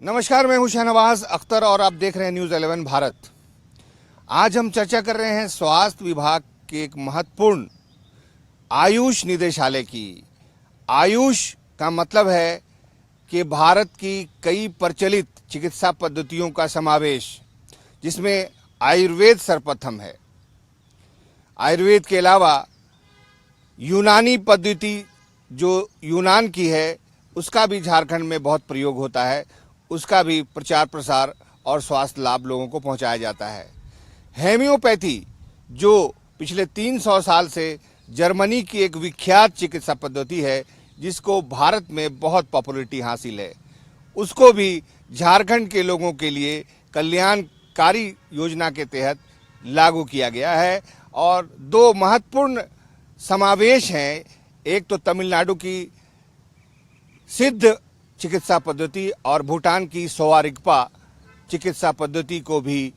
नमस्कार, मैं हूं शहनवाज अख्तर और आप देख रहे हैं न्यूज़ 11 भारत। आज हम चर्चा कर रहे हैं स्वास्थ्य विभाग के एक महत्वपूर्ण आयुष निदेशालय की। आयुष का मतलब है कि भारत की कई प्रचलित चिकित्सा पद्धतियों का समावेश, जिसमें आयुर्वेद सर्वप्रथम है। आयुर्वेद के अलावा यूनानी पद्धति जो यूनान की है, उसका भी झारखंड में बहुत प्रयोग होता है। उसका भी प्रचार प्रसार और स्वास्थ्य लाभ लोगों को पहुंचाया जाता है। हेम्योपैथी जो पिछले 300 साल से जर्मनी की एक विख्यात चिकित्सा पद्धति है, जिसको भारत में बहुत पॉपुलैरिटी हासिल है, उसको भी झारखंड के लोगों के लिए कल्याणकारी योजना के तहत लागू किया गया है। और दो महत्वपूर्ण समावेश हैं, एक तो तमिलनाडु की सिद्ध चिकित्सा पद्धति और भूटान की सोवा रिगपा चिकित्सा पद्धति को भी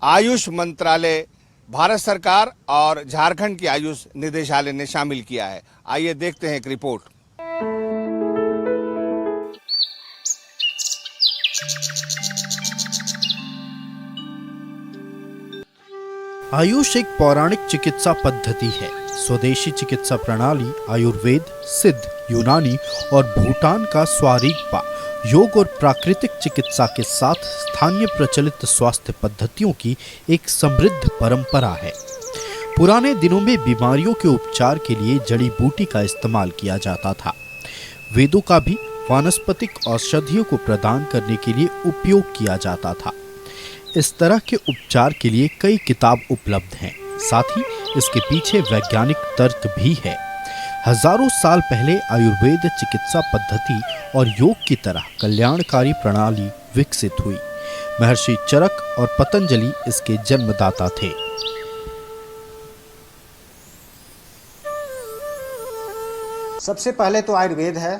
आयुष मंत्रालय, भारत सरकार और झारखंड की आयुष निदेशालय ने शामिल किया है। आइए देखते हैं एक रिपोर्ट। आयुष एक पौराणिक चिकित्सा पद्धति है। स्वदेशी चिकित्सा प्रणाली आयुर्वेद, सिद्ध, यूनानी और भूटान का स्वारिगपा योग और प्राकृतिक चिकित्सा के साथ स्थानीय प्रचलित स्वास्थ्य पद्धतियों की एक समृद्ध परंपरा है। पुराने दिनों में बीमारियों के उपचार के लिए जड़ी बूटी का इस्तेमाल किया जाता था। वेदों का भी वानस्पतिक औषधियों को प्रदान करने के लिए उपयोग किया जाता था। इस तरह के उपचार के लिए कई किताब उपलब्ध हैं। साथ ही इसके पीछे वैज्ञानिक तर्क भी है। हजारों साल पहले आयुर्वेद चिकित्सा पद्धति और योग की तरह कल्याणकारी प्रणाली विकसित हुई। महर्षि चरक और पतंजलि इसके जन्मदाता थे। सबसे पहले तो आयुर्वेद है,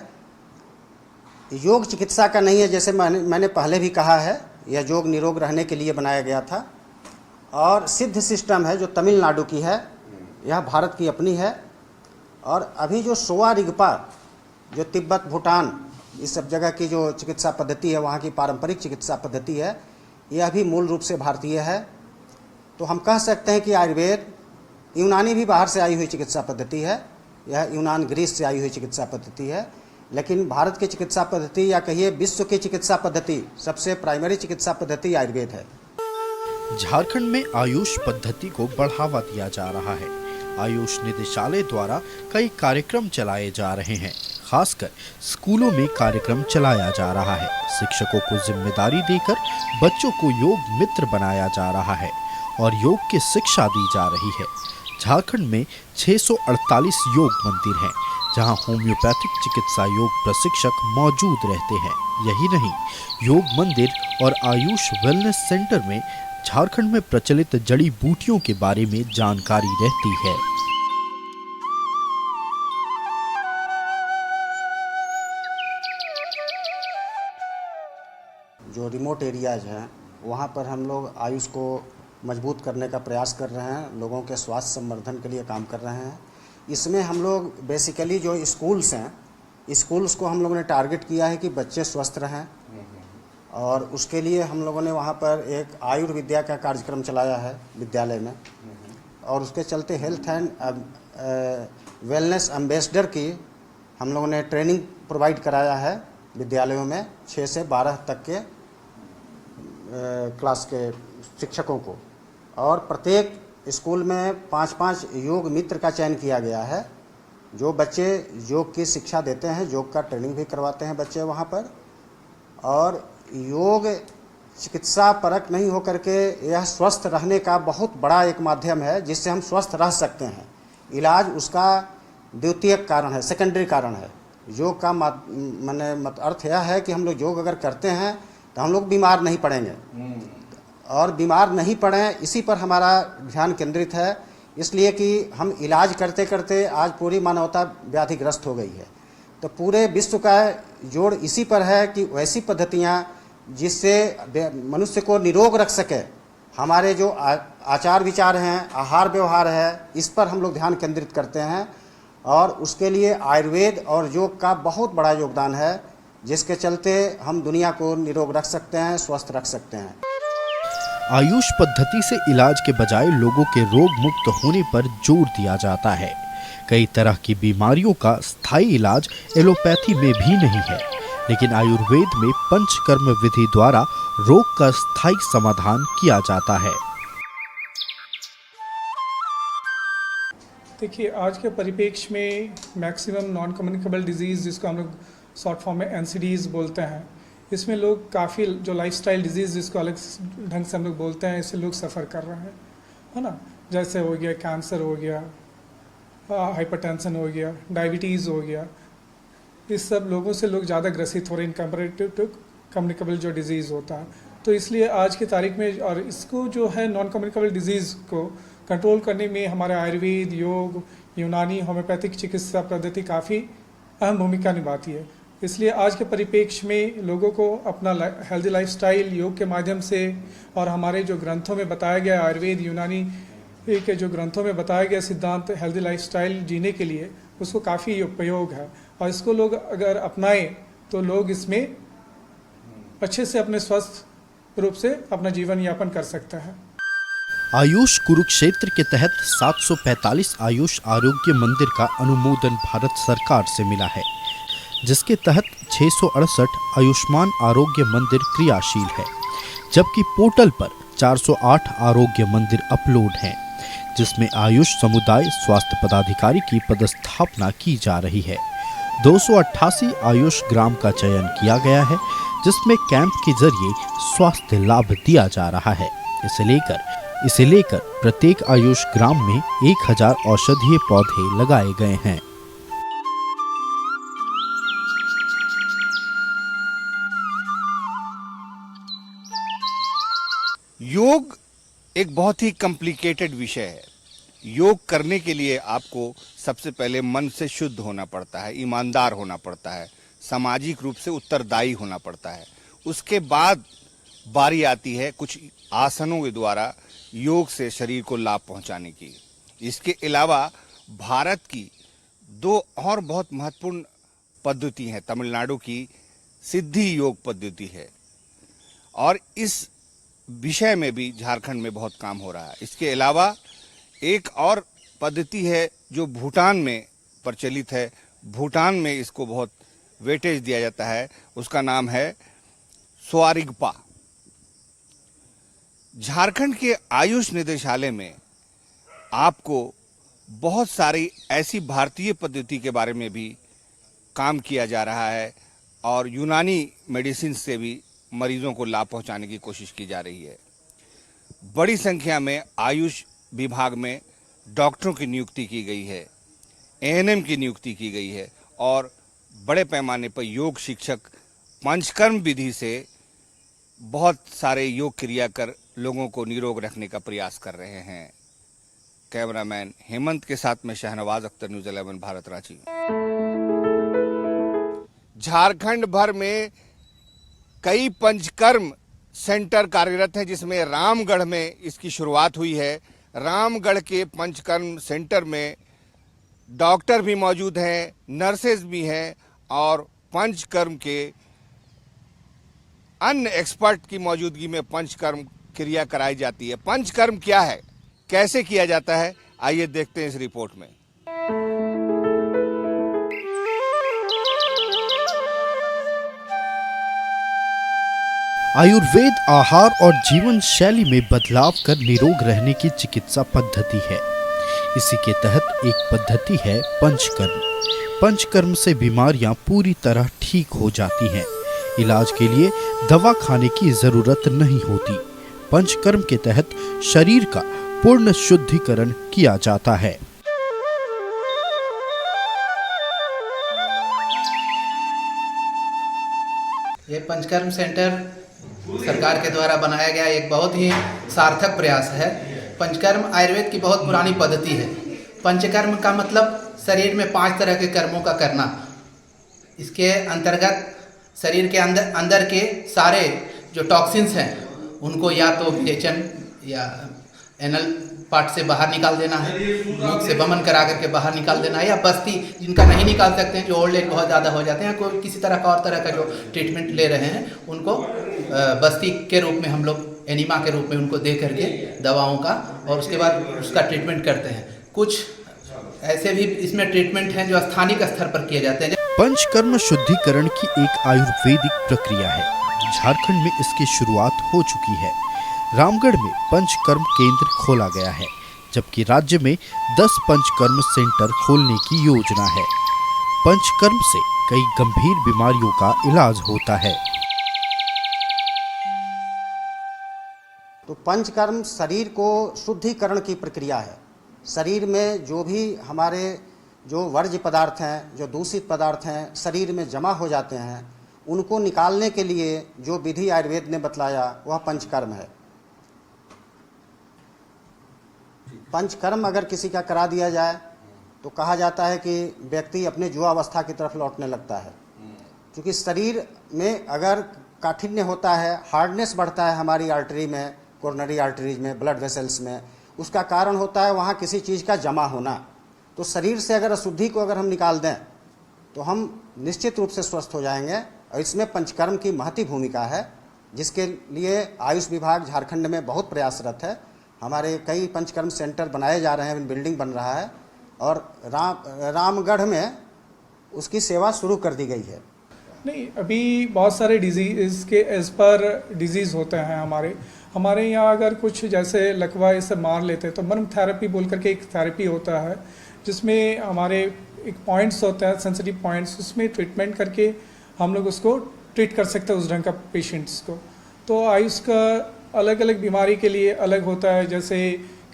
योग चिकित्सा का नहीं है। जैसे मैंने पहले भी कहा है, यह योग निरोग रहने के लिए बनाया गया था। और सिद्ध सिस्टम है जो तमिलनाडु की है, यह भारत की अपनी है। और अभी जो सोवा रिगपा जो तिब्बत, भूटान, इस सब जगह की जो चिकित्सा पद्धति है, वहाँ की पारंपरिक चिकित्सा पद्धति है, यह भी मूल रूप से भारतीय है। तो हम कह सकते हैं कि आयुर्वेद, यूनानी भी बाहर से आई हुई चिकित्सा पद्धति है, यह यूनान ग्रीस से आई हुई चिकित्सा पद्धति है। लेकिन भारत की चिकित्सा पद्धति या कहिए विश्व की चिकित्सा पद्धति, सबसे प्राइमरी चिकित्सा पद्धति आयुर्वेद है। झारखंड में आयुष पद्धति को बढ़ावा दिया जा रहा है। आयुष निदेशालय द्वारा कई कार्यक्रम चलाए जा रहे हैं। खासकर स्कूलों में कार्यक्रम चलाया जा रहा है। शिक्षकों को जिम्मेदारी देकर बच्चों को योग मित्र बनाया जा रहा है और योग की शिक्षा दी जा रही है। झारखंड में 648 योग मंदिर हैं, जहां होम्योपैथिक चिकित्सा योग प्रशिक्षक मौजूद रहते हैं। यही नहीं, योग मंदिर और आयुष वेलनेस सेंटर में झारखंड में प्रचलित जड़ी बूटियों के बारे में जानकारी रहती है। जो रिमोट एरियाज हैं, वहाँ पर हम लोग आयुष को मजबूत करने का प्रयास कर रहे हैं, लोगों के स्वास्थ्य संवर्धन के लिए काम कर रहे हैं। इसमें हम लोग बेसिकली जो स्कूल्स हैं, स्कूल्स को हम लोगों ने टारगेट किया है कि बच्चे स्वस्थ रहें। और उसके लिए हम लोगों ने वहाँ पर एक आयुर्विद्या का कार्यक्रम चलाया है विद्यालय में। और उसके चलते हेल्थ एंड वेलनेस एम्बेसडर की हम लोगों ने ट्रेनिंग प्रोवाइड कराया है विद्यालयों में, 6 से 12 तक के क्लास के शिक्षकों को। और प्रत्येक स्कूल में 5-5 योग मित्र का चयन किया गया है, जो बच्चे योग की शिक्षा देते हैं, योग का ट्रेनिंग भी करवाते हैं बच्चे वहाँ पर। और योग चिकित्सा परक नहीं होकर के यह स्वस्थ रहने का बहुत बड़ा एक माध्यम है, जिससे हम स्वस्थ रह सकते हैं। इलाज उसका द्वितीयक कारण है, सेकेंडरी कारण है। योग का अर्थ यह है कि हम लोग योग अगर करते हैं तो हम लोग बीमार नहीं पड़ेंगे, और बीमार नहीं पड़ें, इसी पर हमारा ध्यान केंद्रित है। इसलिए कि हम इलाज करते करते आज पूरी मानवता व्याधिग्रस्त हो गई है। तो पूरे विश्व का जोड़ इसी पर है कि वैसी पद्धतियाँ जिससे मनुष्य को निरोग रख सके। हमारे जो आचार विचार हैं, आहार व्यवहार है, इस पर हम लोग ध्यान केंद्रित करते हैं। और उसके लिए आयुर्वेद और योग का बहुत बड़ा योगदान है। जिसके चलते हम दुनिया को निरोग रख सकते हैं, स्वस्थ रख सकते हैं। आयुष पद्धति से इलाज के बजाय लोगों के रोग मुक्त होने पर जोर दिया जाता है। कई तरह की बीमारियों का स्थायी इलाज एलोपैथी में भी नहीं है, लेकिन आयुर्वेद में पंचकर्म विधि द्वारा रोग का स्थायी समाधान किया जाता है। देखिए, आज के परिप्रेक्ष्य में मैक्सिमम नॉन कम्युनिकेबल डिजीज़, जिसको हम लोग शॉर्ट फॉर्म में एनसीडीज़ बोलते हैं, इसमें लोग काफ़ी जो लाइफस्टाइल डिजीज़ जिसको अलग ढंग से हम लोग बोलते हैं, इससे लोग सफ़र कर रहे हैं, है ना। जैसे हो गया कैंसर, हो गया हाइपरटेंशन, हो गया डायबिटीज़, हो गया। इस सब लोगों से लोग ज़्यादा ग्रसित हो रहे हैं इन कंपेरेटिव टू कम्युनिकेबल जो डिजीज़ होता है। तो इसलिए आज की तारीख में, और इसको जो है नॉन कम्युनिकेबल डिजीज़ को कंट्रोल करने में हमारे आयुर्वेद, योग, यूनानी, होम्योपैथिक चिकित्सा पद्धति काफ़ी अहम भूमिका निभाती है। इसलिए आज के परिप्रेक्ष्य में लोगों को अपना हेल्दी लाइफस्टाइल योग के माध्यम से, और हमारे जो ग्रंथों में बताया गया आयुर्वेद, यूनानी के जो ग्रंथों में बताया गया सिद्धांत हेल्दी लाइफस्टाइल जीने के लिए, उसको काफ़ी उपयोग है। और इसको लोग अगर अपनाएं तो लोग इसमें अच्छे से अपने स्वस्थ रूप से अपना जीवन यापन कर सकते हैं। आयुष कुरुक्षेत्र के तहत 745 आयुष आरोग्य मंदिर का अनुमोदन भारत सरकार से मिला है, जिसके तहत 668 आयुष्मान आरोग्य मंदिर क्रियाशील है, जबकि पोर्टल पर 408 आरोग्य मंदिर अपलोड हैं, जिसमें आयुष समुदाय स्वास्थ्य पदाधिकारी की पदस्थापना की जा रही है। 288 आयुष ग्राम का चयन किया गया है, जिसमें कैंप के जरिए स्वास्थ्य लाभ दिया जा रहा है। इसे लेकर प्रत्येक आयुष ग्राम में 1000 औषधीय पौधे लगाए गए हैं। योग एक बहुत ही कॉम्प्लिकेटेड विषय है। योग करने के लिए आपको सबसे पहले मन से शुद्ध होना पड़ता है, ईमानदार होना पड़ता है, सामाजिक रूप से उत्तरदायी होना पड़ता है। उसके बाद बारी आती है कुछ आसनों के द्वारा योग से शरीर को लाभ पहुंचाने की। इसके अलावा भारत की 2 और बहुत महत्वपूर्ण पद्धति हैं। तमिलनाडु की सिद्धि योग पद्धति है, और इस विषय में भी झारखंड में बहुत काम हो रहा है। इसके अलावा एक और पद्धति है जो भूटान में प्रचलित है। भूटान में इसको बहुत वेटेज दिया जाता है, उसका नाम है स्वारिगपा। झारखंड के आयुष निदेशालय में आपको बहुत सारी ऐसी भारतीय पद्धति के बारे में भी काम किया जा रहा है, और यूनानी मेडिसिन से भी मरीजों को लाभ पहुंचाने की कोशिश की जा रही है। बड़ी संख्या में आयुष विभाग में डॉक्टरों की नियुक्ति की गई है, एएनएम की नियुक्ति की गई है, और बड़े पैमाने पर योग शिक्षक पंचकर्म विधि से बहुत सारे योग क्रिया कर लोगों को निरोग रखने का प्रयास कर रहे हैं। कैमरामैन हेमंत के साथ में शहनवाज अख्तर, न्यूज़ 11 भारत, रांची। झारखंड भर में कई पंचकर्म सेंटर कार्यरत हैं, जिसमें रामगढ़ में इसकी शुरुआत हुई है। रामगढ़ के पंचकर्म सेंटर में डॉक्टर भी मौजूद हैं, नर्सेज भी हैं, और पंचकर्म के अन्य एक्सपर्ट की मौजूदगी में पंचकर्म क्रिया कराई जाती है। पंचकर्म क्या है, कैसे किया जाता है, आइए देखते हैं इस रिपोर्ट में। आयुर्वेद आहार और जीवन शैली में बदलाव कर निरोग रहने की चिकित्सा पद्धति है। इसी के तहत एक पद्धति है पंचकर्म। पंचकर्म से बीमारियां पूरी तरह ठीक हो जाती हैं। इलाज के लिए दवा खाने की जरूरत नहीं होती। पंचकर्म के तहत शरीर का पूर्ण शुद्धिकरण किया जाता है। ये पंचकर्म सेंटर सरकार के द्वारा बनाया गया एक बहुत ही सार्थक प्रयास है। पंचकर्म आयुर्वेद की बहुत पुरानी पद्धति है। पंचकर्म का मतलब शरीर में 5 तरह के कर्मों का करना। इसके अंतर्गत शरीर के अंदर के सारे जो टॉक्सिन्स हैं उनको या तो विरेचन या एनल पार्ट से बाहर निकाल देना है, मुख से बमन करा करके बाहर निकाल देना है, या बस्ती जिनका नहीं निकाल सकते हैं, जो ओल्ड एज बहुत ज़्यादा हो जाते हैं, कोई किसी तरह का और तरह का जो ट्रीटमेंट ले रहे हैं, उनको बस्ती के रूप में हम लोग एनीमा के रूप में उनको दे करके दवाओं का, और उसके बाद उसका ट्रीटमेंट करते हैं। कुछ ऐसे भी इसमें ट्रीटमेंट हैं जो स्थानिक स्तर पर किए जाते हैं। पंचकर्म शुद्धिकरण की एक आयुर्वेदिक प्रक्रिया है। झारखंड में इसकी शुरुआत हो चुकी है। रामगढ़ में पंचकर्म केंद्र खोला गया है, जबकि राज्य में 10 पंचकर्म सेंटर खोलने की योजना है। पंचकर्म से कई गंभीर बीमारियों का इलाज होता है। तो पंचकर्म शरीर को शुद्धिकरण की प्रक्रिया है। शरीर में जो भी हमारे जो वर्ज्य पदार्थ हैं, जो दूषित पदार्थ हैं, शरीर में जमा हो जाते हैं, उनको निकालने के लिए जो विधि आयुर्वेद ने बतलाया वह पंचकर्म है। पंचकर्म अगर किसी का करा दिया जाए तो कहा जाता है कि व्यक्ति अपने युवावस्था की तरफ लौटने लगता है, क्योंकि शरीर में अगर काठिन्य होता है, हार्डनेस बढ़ता है हमारी आर्टरी में, कोरोनरी आर्टरीज में, ब्लड वेसल्स में, उसका कारण होता है वहाँ किसी चीज़ का जमा होना। तो शरीर से अगर अशुद्धि को अगर हम निकाल दें तो हम निश्चित रूप से स्वस्थ हो जाएंगे, और इसमें पंचकर्म की महती भूमिका है, जिसके लिए आयुष विभाग झारखंड में बहुत प्रयासरत है। हमारे कई पंचकर्म सेंटर बनाए जा रहे हैं, बिल्डिंग बन रहा है, और रामगढ़ में उसकी सेवा शुरू कर दी गई है। नहीं, अभी बहुत सारे डिजीज़ के एज पर डिजीज़ होते हैं हमारे यहाँ। अगर कुछ जैसे लकवा इसे मार लेते हैं तो मर्म थेरेपी बोल करके एक थेरेपी होता है, जिसमें हमारे एक पॉइंट्स होते हैं, सेंसिटिव पॉइंट्स, उसमें ट्रीटमेंट करके हम लोग उसको ट्रीट कर सकते हैं उस ढंग का पेशेंट्स को। तो आयुष का अलग अलग बीमारी के लिए अलग होता है। जैसे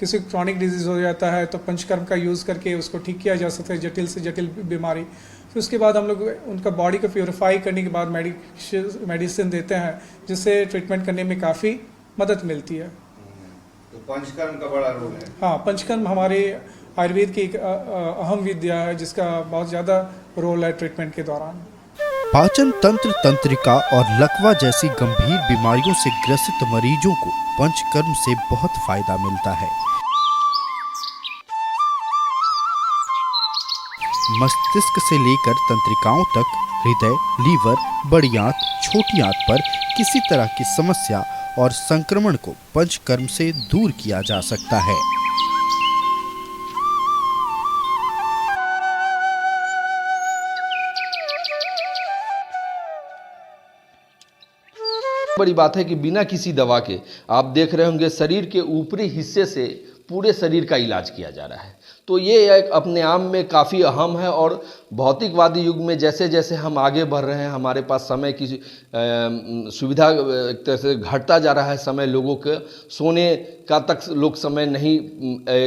किसी को क्रॉनिक डिजीज़ हो जाता है तो पंचकर्म का यूज़ करके उसको ठीक किया जा सकता है, जटिल से जटिल बीमारी। फिर उसके बाद हम लोग उनका बॉडी को प्योरीफाई करने के बाद मेडिसिन देते हैं, जिससे ट्रीटमेंट करने में काफ़ी मदद मिलती है। तो पंचकर्म का बड़ा रोल है। हाँ, पंचकर्म हमारे आयुर्वेद की एक अहम विद्या है, जिसका बहुत ज़्यादा रोल है ट्रीटमेंट के दौरान। पाचन तंत्र, तंत्रिका और लकवा जैसी गंभीर बीमारियों से ग्रसित मरीजों को पंचकर्म से बहुत फायदा मिलता है। मस्तिष्क से लेकर तंत्रिकाओं तक, हृदय, लीवर, बड़ी आंत, छोटी आंत पर किसी तरह की समस्या और संक्रमण को पंचकर्म से दूर किया जा सकता है। बड़ी बात है कि बिना किसी दवा के आप देख रहे होंगे शरीर के ऊपरी हिस्से से पूरे शरीर का इलाज किया जा रहा है। तो ये एक अपने आप में काफ़ी अहम है, और भौतिकवादी युग में जैसे जैसे हम आगे बढ़ रहे हैं, हमारे पास समय की सुविधा एक तरह से घटता जा रहा है, समय लोगों के सोने का तक लोग समय नहीं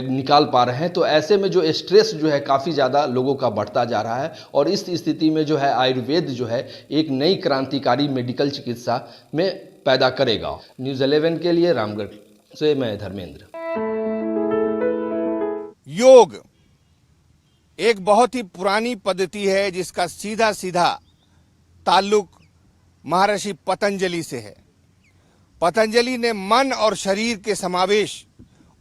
निकाल पा रहे हैं। तो ऐसे में जो स्ट्रेस जो है काफ़ी ज़्यादा लोगों का बढ़ता जा रहा है, और इस स्थिति में जो है आयुर्वेद जो है एक नई क्रांतिकारी मेडिकल चिकित्सा में पैदा करेगा। न्यूज़ 11 के लिए रामगढ़ से मैं धर्मेंद्र। योग एक बहुत ही पुरानी पद्धति है, जिसका सीधा सीधा ताल्लुक महर्षि पतंजलि से है। पतंजलि ने मन और शरीर के समावेश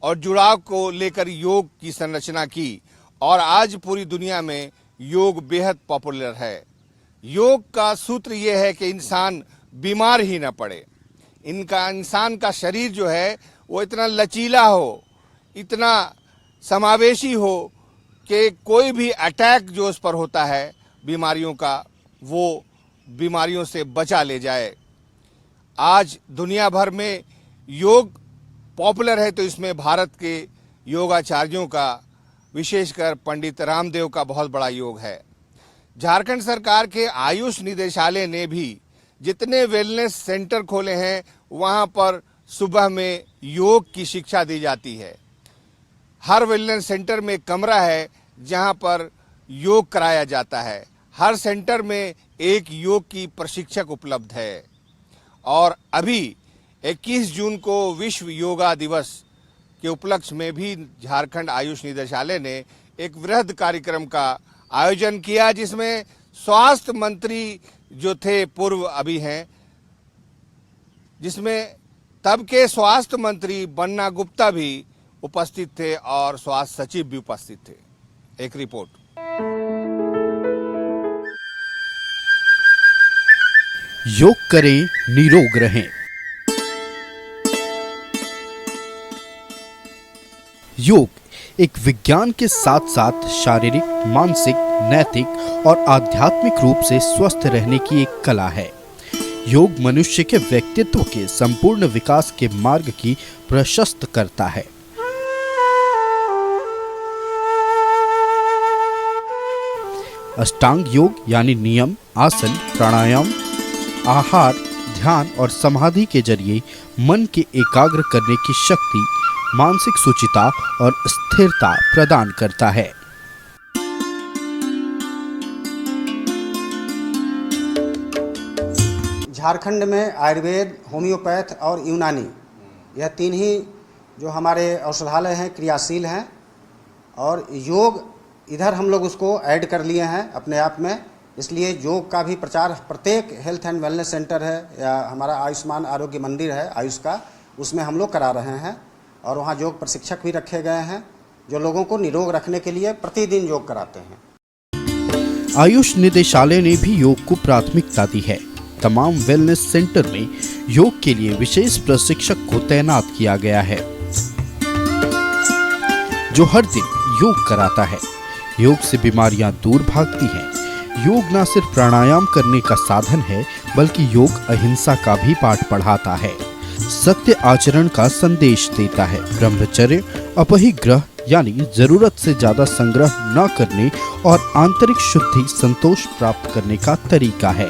और जुड़ाव को लेकर योग की संरचना की, और आज पूरी दुनिया में योग बेहद पॉपुलर है। योग का सूत्र यह है कि इंसान बीमार ही न पड़े। इंसान का शरीर जो है वो इतना लचीला हो, इतना समावेशी हो कि कोई भी अटैक जो उस पर होता है बीमारियों का, वो बीमारियों से बचा ले जाए। आज दुनिया भर में योग पॉपुलर है, तो इसमें भारत के योगाचार्यों का, विशेषकर पंडित रामदेव का बहुत बड़ा योग है। झारखंड सरकार के आयुष निदेशालय ने भी जितने वेलनेस सेंटर खोले हैं, वहाँ पर सुबह में योग की शिक्षा दी जाती है। हर वेलनेस सेंटर में कमरा है जहां पर योग कराया जाता है। हर सेंटर में एक योग की प्रशिक्षक उपलब्ध है। और अभी 21 जून को विश्व योगा दिवस के उपलक्ष्य में भी झारखंड आयुष निदेशालय ने एक वृहद कार्यक्रम का आयोजन किया, जिसमें स्वास्थ्य मंत्री जो थे पूर्व अभी हैं, जिसमें तब के स्वास्थ्य मंत्री बन्ना गुप्ता भी उपस्थित थे और स्वास्थ्य सचिव भी उपस्थित थे। एक रिपोर्ट। योग करें, निरोग रहें। योग एक विज्ञान के साथ साथ शारीरिक, मानसिक, नैतिक और आध्यात्मिक रूप से स्वस्थ रहने की एक कला है। योग मनुष्य के व्यक्तित्व के संपूर्ण विकास के मार्ग की प्रशस्त करता है। अष्टांग योग यानी नियम, आसन, प्राणायाम, आहार, ध्यान और समाधि के जरिए मन के एकाग्र करने की शक्ति, मानसिक सुचिता और स्थिरता प्रदान करता है। झारखंड में आयुर्वेद, होम्योपैथ और यूनानी, यह तीन ही जो हमारे औषधालय हैं क्रियाशील हैं, और योग इधर हम लोग उसको ऐड कर लिए हैं अपने आप में। इसलिए योग का भी प्रचार प्रत्येक हेल्थ एंड वेलनेस सेंटर है या हमारा आयुष्मान आरोग्य मंदिर है आयुष का, उसमें हम लोग करा रहे हैं। और वहाँ योग प्रशिक्षक भी रखे गए हैं जो लोगों को निरोग रखने के लिए प्रतिदिन योग कराते हैं। आयुष निदेशालय ने भी योग को प्राथमिकता दी है। तमाम वेलनेस सेंटर में योग के लिए विशेष प्रशिक्षक को तैनात किया गया है जो हर दिन योग कराता है। योग से बीमारियां दूर भागती हैं। योग न सिर्फ प्राणायाम करने का साधन है, बल्कि योग अहिंसा का भी पाठ पढ़ाता है, सत्य आचरण का संदेश देता है, ब्रह्मचर्य, अपरिग्रह यानी जरूरत से ज्यादा संग्रह न करने और आंतरिक शुद्धि, संतोष प्राप्त करने का तरीका है।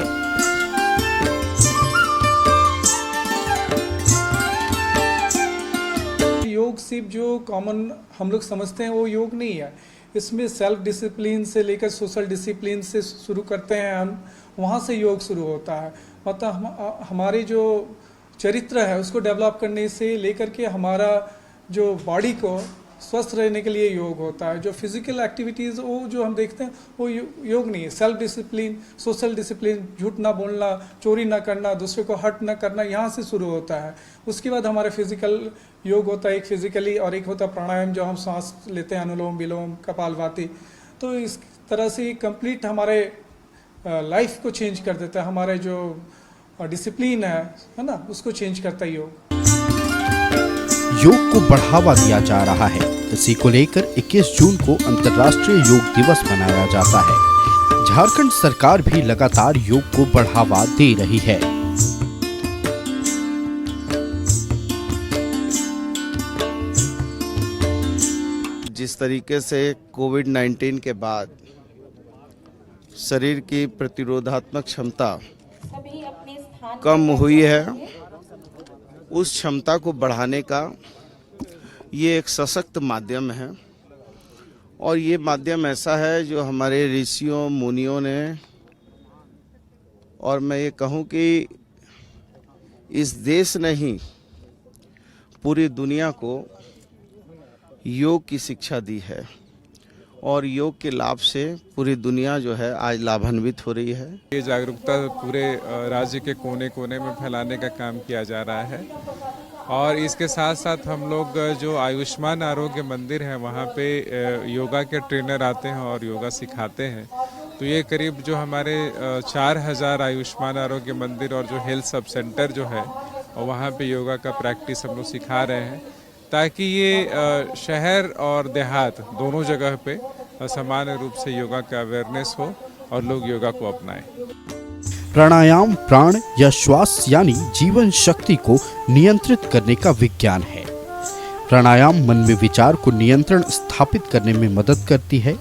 योग सिर्फ जो कॉमन हम लोग समझते हैं वो योग नहीं है। इसमें सेल्फ डिसिप्लिन से लेकर सोशल डिसिप्लिन से शुरू करते हैं हम, वहाँ से योग शुरू होता है। मतलब हमारे जो चरित्र है उसको डेवलप करने से लेकर के हमारा जो बॉडी को स्वस्थ रहने के लिए योग होता है। जो फिजिकल एक्टिविटीज़ वो जो हम देखते हैं वो योग नहीं है। सेल्फ डिसिप्लिन, सोशल डिसिप्लिन, झूठ ना बोलना, चोरी ना करना, दूसरे को हर्ट ना करना, यहाँ से शुरू होता है। उसके बाद हमारा फिजिकल योग होता है, एक फिजिकली, और एक होता है प्राणायाम जो हम सांस लेते हैं, अनुलोम विलोम, कपालभाति। तो इस तरह से कंप्लीट हमारे लाइफ को चेंज कर देता है। हमारे जो डिसिप्लिन है ना, उसको चेंज करता है योग। योग को बढ़ावा दिया जा रहा है। इसी को लेकर 21 जून को अंतर्राष्ट्रीय योग दिवस मनाया जाता है। झारखंड सरकार भी लगातार योग को बढ़ावा दे रही है। जिस तरीके से कोविड-19 के बाद शरीर की प्रतिरोधात्मक क्षमता कम हुई है, उस क्षमता को बढ़ाने का ये एक सशक्त माध्यम है। और ये माध्यम ऐसा है जो हमारे ऋषियों मुनियों ने, और मैं ये कहूँ कि इस देश ने ही पूरी दुनिया को योग की शिक्षा दी है, और योग के लाभ से पूरी दुनिया जो है आज लाभान्वित हो रही है। ये जागरूकता पूरे राज्य के कोने कोने में फैलाने का काम किया जा रहा है। और इसके साथ साथ हम लोग जो आयुष्मान आरोग्य मंदिर है वहाँ पे योगा के ट्रेनर आते हैं और योगा सिखाते हैं। तो ये करीब जो हमारे 4000 आयुष्मान आरोग्य मंदिर और जो हेल्थ सब सेंटर जो है वहाँ पे योगा का प्रैक्टिस हम लोग सिखा रहे हैं, ताकि ये शहर और देहात दोनों जगह पे समान रूप से योगा का अवेयरनेस हो और लोग योगा को अपनाएं। प्राणायाम प्राण या श्वास यानी जीवन शक्ति को नियंत्रित करने का विज्ञान है। प्राणायाम मन में विचार को नियंत्रण स्थापित करने में मदद करती है।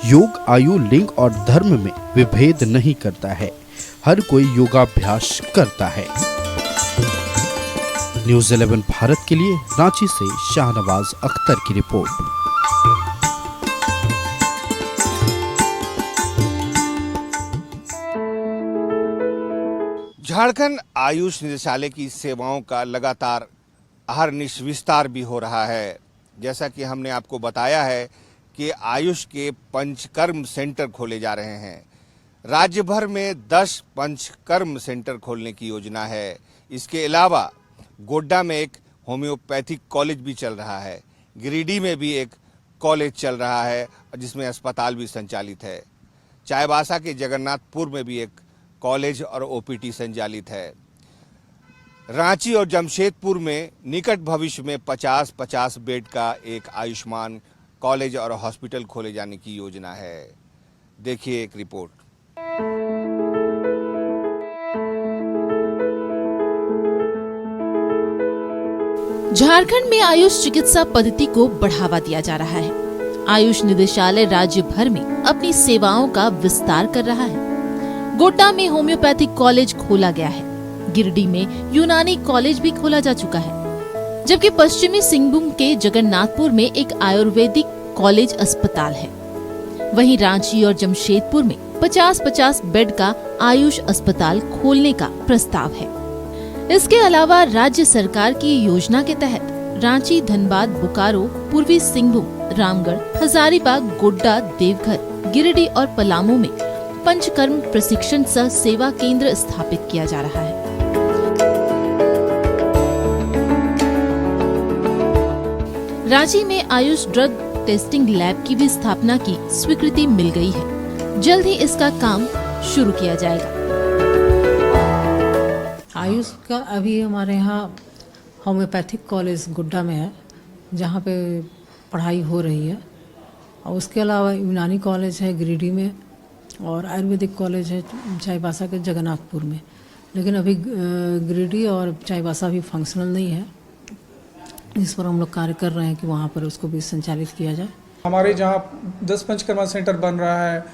योग आयु, लिंग और धर्म में विभेद नहीं करता है। हर कोई योगाभ्यास करता है। न्यूज़ 11 भारत के लिए रांची से शाहनवाज अख्तर की रिपोर्ट। झारखंड आयुष निदेशालय की सेवाओं का लगातार अहर्निश विस्तार भी हो रहा है। जैसा कि हमने आपको बताया है कि आयुष के पंचकर्म सेंटर खोले जा रहे हैं। राज्य भर में 10 पंचकर्म सेंटर खोलने की योजना है। इसके अलावा गोड्डा में एक होम्योपैथिक कॉलेज भी चल रहा है। गिरिडीह में भी एक कॉलेज चल रहा है जिसमें अस्पताल भी संचालित है। चाईबासा के जगन्नाथपुर में भी एक कॉलेज और ओपीडी संचालित है। रांची और जमशेदपुर में निकट भविष्य में 50-50 बेड का एक आयुष्मान कॉलेज और हॉस्पिटल खोले जाने की योजना है। देखिए एक रिपोर्ट। झारखंड में आयुष चिकित्सा पद्धति को बढ़ावा दिया जा रहा है। आयुष निदेशालय राज्य भर में अपनी सेवाओं का विस्तार कर रहा है। गोड्डा में होम्योपैथिक कॉलेज खोला गया है। गिरिडीह में यूनानी कॉलेज भी खोला जा चुका है, जबकि पश्चिमी सिंहभूम के जगन्नाथपुर में एक आयुर्वेदिक कॉलेज अस्पताल है। वहीं रांची और जमशेदपुर में 50-50 बेड का आयुष अस्पताल खोलने का प्रस्ताव है। इसके अलावा राज्य सरकार की योजना के तहत रांची, धनबाद, बोकारो, पूर्वी सिंहभूम, रामगढ़, हजारीबाग, गोड्डा, देवघर, गिरिडीह और पलामू में पंचकर्म प्रशिक्षण सह सेवा केंद्र स्थापित किया जा रहा है। रांची में आयुष ड्रग टेस्टिंग लैब की भी स्थापना की स्वीकृति मिल गई है। जल्द ही इसका काम शुरू किया जाएगा। आयुष का अभी हमारे यहाँ होम्योपैथिक कॉलेज गोड्डा में है, जहाँ पे पढ़ाई हो रही है, और उसके अलावा यूनानी कॉलेज है गिरिडीह में, और आयुर्वेदिक कॉलेज है चाईबासा के जगन्नाथपुर में। लेकिन अभी गिरिडीह और चाईबासा भी फंक्शनल नहीं है, जिस पर हम लोग कार्य कर रहे हैं कि वहाँ पर उसको भी संचालित किया जाए। हमारे जहाँ 10 पंचकर्मा सेंटर बन रहा है,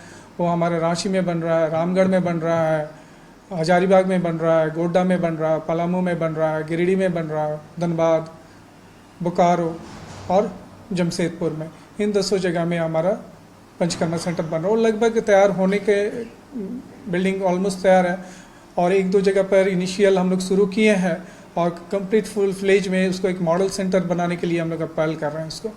वो हमारे रांची में बन रहा है, रामगढ़ में बन रहा है, हजारीबाग में बन रहा है, गोड्डा में बन रहा है, पलामू में बन रहा है, गिरिडीह में बन रहा है, धनबाद, बोकारो और जमशेदपुर में। इन 10 जगह में हमारा पंचकर्मा सेंटर बन रहा है और लगभग तैयार होने के, बिल्डिंग ऑलमोस्ट तैयार है, और 1-2 जगह पर इनिशियल हम लोग शुरू किए हैं और कंप्लीट फुल फ्लेज में उसको एक मॉडल सेंटर बनाने के लिए हम लोग पहल कर रहे हैं इसको।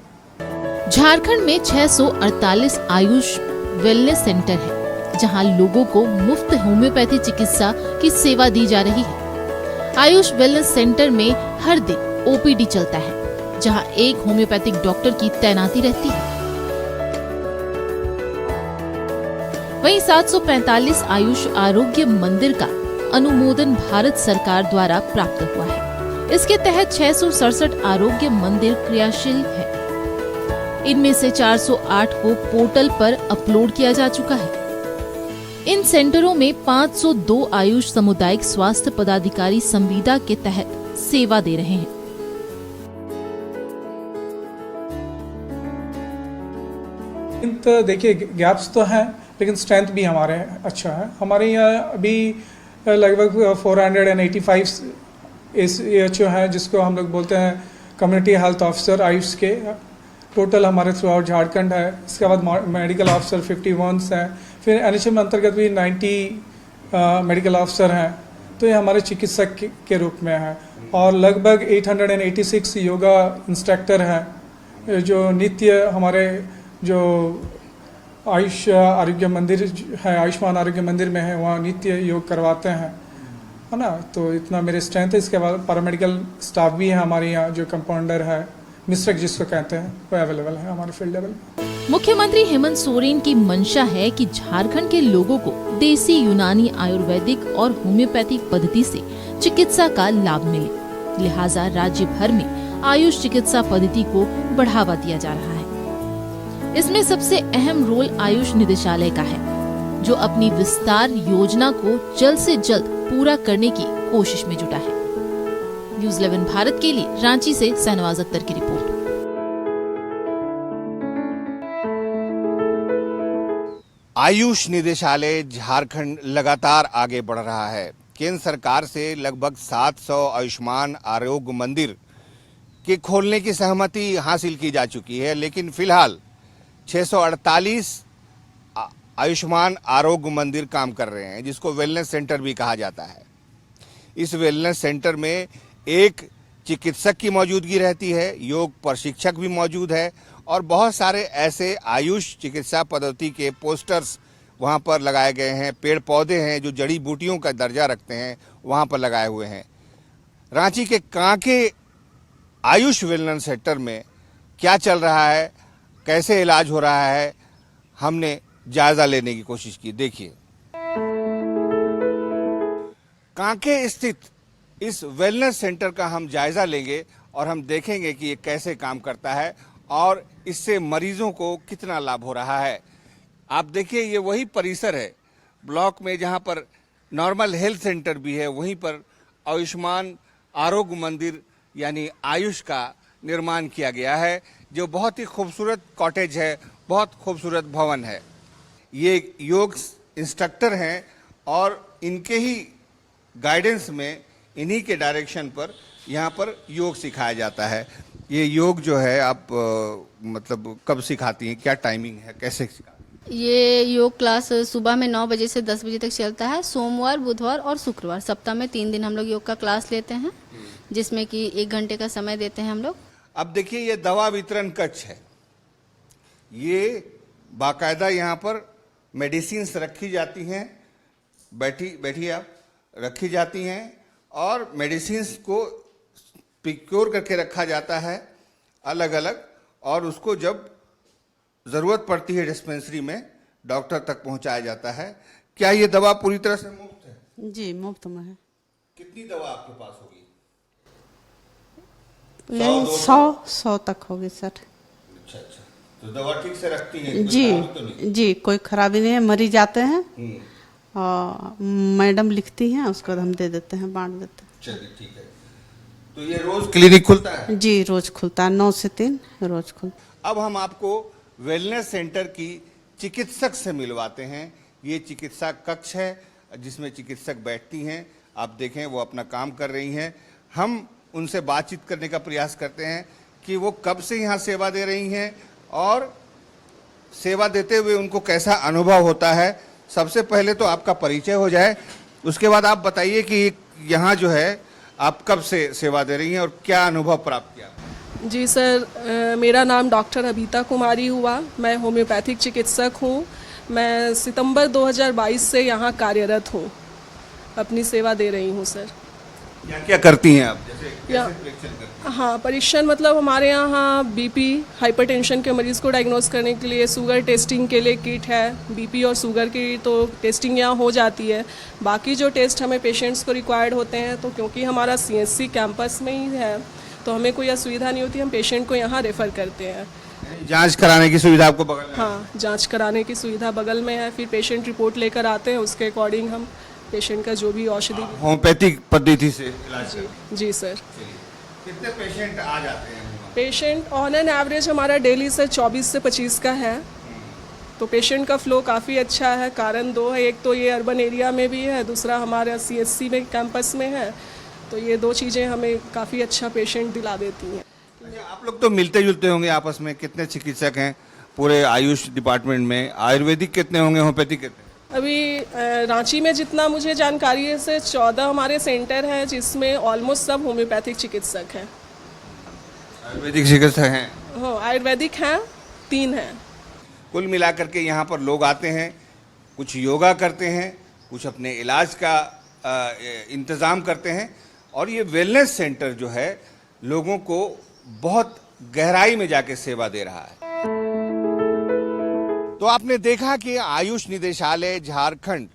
झारखंड में 648 आयुष वेलनेस सेंटर है, जहां लोगों को मुफ्त होम्योपैथी चिकित्सा की सेवा दी जा रही है। आयुष वेलनेस सेंटर में हर दिन ओपीडी चलता है, जहां एक होम्योपैथिक डॉक्टर की तैनाती रहती है। वहीं 745 आयुष आरोग्य मंदिर का अनुमोदन भारत सरकार द्वारा प्राप्त हुआ है। इसके तहत 667 आरोग्य मंदिर क्रियाशील है। इनमें से 408 को पोर्टल पर अपलोड किया जा चुका है। इन सेंटरों में 502 आयुष सामुदायिक स्वास्थ्य पदाधिकारी संविदा के तहत सेवा दे रहे हैं। तो देखिए गैप्स तो हैं, लेकिन स्ट्रेंथ भी हमारे अच्छा है। हमारे यहाँ अभी लगभग 485 AHO हैं, जिसको हम लोग बोलते हैं कम्युनिटी हेल्थ ऑफिसर आयुष के। टोटल हमारे थ्रू आउट झारखंड है। इसके बाद मेडिकल ऑफिसर 51 हैं, फिर NHM अंतर्गत भी 90 मेडिकल ऑफिसर हैं। तो ये हमारे चिकित्सक के रूप में है, और लगभग 886 योगा इंस्ट्रक्टर हैं, जो नित्य हमारे जो आयुष आरोग्य मंदिर है, आयुष्मान आरोग्य मंदिर में है, वहाँ नित्य योग करवाते हैं, है ना। तो इतना मेरे स्ट्रेंथ है। इसके बाद पैरामेडिकल स्टाफ भी है हमारे यहाँ, जो कंपाउंडर है, मिस्ट्रक जिसको कहते हैं, वो अवेलेबल है हमारे फील्ड लेवल। मुख्यमंत्री हेमंत सोरेन की मंशा है कि झारखंड के लोगों को देसी, यूनानी, आयुर्वेदिक और होम्योपैथिक पद्धति से चिकित्सा का लाभ मिले। लिहाजा राज्य भर में आयुष चिकित्सा पद्धति को बढ़ावा दिया जा रहा है। इसमें सबसे अहम रोल आयुष निदेशालय का है, जो अपनी विस्तार योजना को जल्द से जल्द पूरा करने की कोशिश में जुटा है। न्यूज़ 11 भारत के लिए रांची से शहनवाज अख्तर की रिपोर्ट। आयुष निदेशालय झारखंड लगातार आगे बढ़ रहा है। केंद्र सरकार से लगभग 700 आयुष्मान आरोग्य मंदिर के खोलने की सहमति हासिल की जा चुकी है, लेकिन फिलहाल 648 आयुष्मान आरोग्य मंदिर काम कर रहे हैं, जिसको वेलनेस सेंटर भी कहा जाता है। इस वेलनेस सेंटर में एक चिकित्सक की मौजूदगी रहती है, योग प्रशिक्षक भी मौजूद है, और बहुत सारे ऐसे आयुष चिकित्सा पद्धति के पोस्टर्स वहाँ पर लगाए गए हैं। पेड़ पौधे हैं जो जड़ी बूटियों का दर्जा रखते हैं, वहाँ पर लगाए हुए हैं। रांची के कांके आयुष वेलनेस सेंटर में क्या चल रहा है, कैसे इलाज हो रहा है, हमने जायजा लेने की कोशिश की। देखिए, कांके स्थित इस वेलनेस सेंटर का हम जायजा लेंगे और हम देखेंगे कि ये कैसे काम करता है और इससे मरीजों को कितना लाभ हो रहा है। आप देखिए, ये वही परिसर है ब्लॉक में जहां पर नॉर्मल हेल्थ सेंटर भी है, वहीं पर आयुष्मान आरोग्य मंदिर यानी आयुष का निर्माण किया गया है, जो बहुत ही खूबसूरत कॉटेज है, बहुत खूबसूरत भवन है। ये योग इंस्ट्रक्टर हैं और इनके ही गाइडेंस में, इन्हीं के डायरेक्शन पर यहाँ पर योग सिखाया जाता है। ये योग जो है आप मतलब कब सिखाती हैं, क्या टाइमिंग है, कैसे सिखाती हैं? ये योग क्लास सुबह में 9 बजे से 10 बजे तक चलता है। सोमवार, बुधवार और शुक्रवार, सप्ताह में 3 दिन हम लोग योग का क्लास लेते हैं, जिसमें कि 1 घंटे का समय देते हैं हम लोग। अब देखिए, ये दवा वितरण कक्ष है। ये बाकायदा यहाँ पर मेडिसिन्स रखी जाती हैं, बैठिए आप, रखी जाती हैं और मेडिसिन्स को प्रिक्योर करके रखा जाता है अलग अलग, और उसको जब ज़रूरत पड़ती है डिस्पेंसरी में डॉक्टर तक पहुंचाया जाता है। क्या ये दवा पूरी तरह से मुफ्त है? जी, मुफ्त में है। कितनी दवा आपके पास होगी? 100 तक होगी सर। अच्छा, तो दवा ठीक से रखती हैं? जी तो जी, कोई खराबी नहीं है। मरीज आते हैं और मैडम लिखती हैं, उसके बाद हम दे देते हैं, बांट देते हैं। चलिए, ठीक है। तो ये रोज क्लिनिक खुलता है? जी, रोज खुलता है, 9 से 3 रोज खुलता। अब हम आपको वेलनेस सेंटर की चिकित्सक से मिलवाते हैं। ये चिकित्सा कक्ष है जिसमें चिकित्सक बैठती हैं। आप देखें, वो अपना काम कर रही हैं। हम उनसे बातचीत करने का प्रयास करते हैं कि वो कब से यहाँ सेवा दे रही हैं और सेवा देते हुए उनको कैसा अनुभव होता है। सबसे पहले तो आपका परिचय हो जाए, उसके बाद आप बताइए कि यहाँ जो है आप कब से सेवा दे रही हैं और क्या अनुभव प्राप्त किया? जी सर, मेरा नाम डॉक्टर अबीता कुमारी हुआ। मैं होम्योपैथिक चिकित्सक हूँ। मैं सितंबर 2022 से यहाँ कार्यरत हूँ, अपनी सेवा दे रही हूँ सर। क्या क्या करती हैं आप? जैसे कैसे परीक्षण करती हैं? हाँ, परीक्षण मतलब हमारे यहाँ बीपी, हाइपरटेंशन के मरीज़ को डायग्नोस करने के लिए, शुगर टेस्टिंग के लिए किट है। बीपी और शुगर की तो टेस्टिंग यहाँ हो जाती है। बाकी जो टेस्ट हमें पेशेंट्स को रिक्वायर्ड होते हैं, तो क्योंकि हमारा CHC कैंपस में ही है तो हमें कोई असुविधा नहीं होती, हम पेशेंट को यहाँ रेफ़र करते हैं। जांच कराने की सुविधा आपको बगल में? हाँ, जांच कराने की सुविधा बगल में है। फिर पेशेंट रिपोर्ट लेकर आते हैं, उसके अकॉर्डिंग हम पेशेंट का जो भी औषधि होम्योपैथिक पद्धति से इलाज करते हैं। जी सर। कितने पेशेंट आ जाते हैं? पेशेंट ऑन एन एवरेज हमारा डेली से 24 से 25 का है। तो पेशेंट का फ्लो काफ़ी अच्छा है। कारण 2 है, एक तो ये अर्बन एरिया में भी है, दूसरा हमारा CHC में कैंपस में है। तो ये 2 चीज़ें हमें काफ़ी अच्छा पेशेंट दिला देती हैं। आप लोग तो मिलते जुलते होंगे आपस में। कितने चिकित्सक हैं पूरे आयुष डिपार्टमेंट में? आयुर्वेदिक कितने होंगे, होम्योपैथिक कितने? अभी रांची में जितना मुझे जानकारी है से 14 हमारे सेंटर हैं, जिसमें ऑलमोस्ट सब होम्योपैथिक चिकित्सक हैं। आयुर्वेदिक चिकित्सक हैं? हाँ, आयुर्वेदिक हैं, 3 हैं। कुल मिलाकर के यहाँ पर लोग आते हैं, कुछ योगा करते हैं, कुछ अपने इलाज का इंतज़ाम करते हैं, और ये वेलनेस सेंटर जो है लोगों को बहुत गहराई में जाके सेवा दे रहा है। तो आपने देखा कि आयुष निदेशालय झारखंड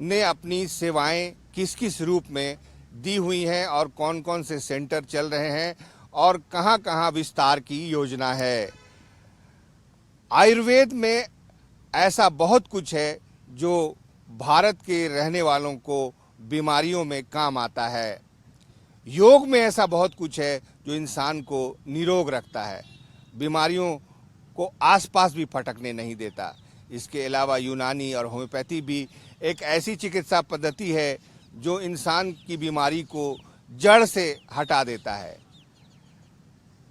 ने अपनी सेवाएं किस किस रूप में दी हुई हैं और कौन कौन से सेंटर चल रहे हैं और कहां कहां विस्तार की योजना है। आयुर्वेद में ऐसा बहुत कुछ है जो भारत के रहने वालों को बीमारियों में काम आता है। योग में ऐसा बहुत कुछ है जो इंसान को निरोग रखता है, बीमारियों को आसपास भी फटकने नहीं देता। इसके अलावा यूनानी और होम्योपैथी भी एक ऐसी चिकित्सा पद्धति है जो इंसान की बीमारी को जड़ से हटा देता है।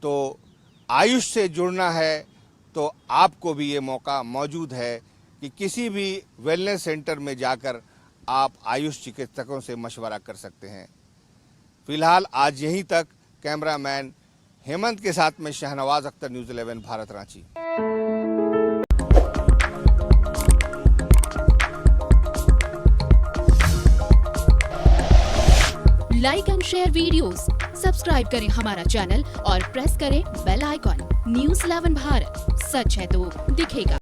तो आयुष से जुड़ना है तो आपको भी ये मौका मौजूद है कि किसी भी वेलनेस सेंटर में जाकर आप आयुष चिकित्सकों से मशवरा कर सकते हैं। फिलहाल आज यहीं तक। कैमरामैन हेमंत के साथ में Shahnawaz Akhtar, news 11 Bharat, Ranchi. Like and share videos, subscribe करें हमारा चैनल और प्रेस करें बेल आइकॉन। न्यूज़ 11 भारत, सच है तो दिखेगा।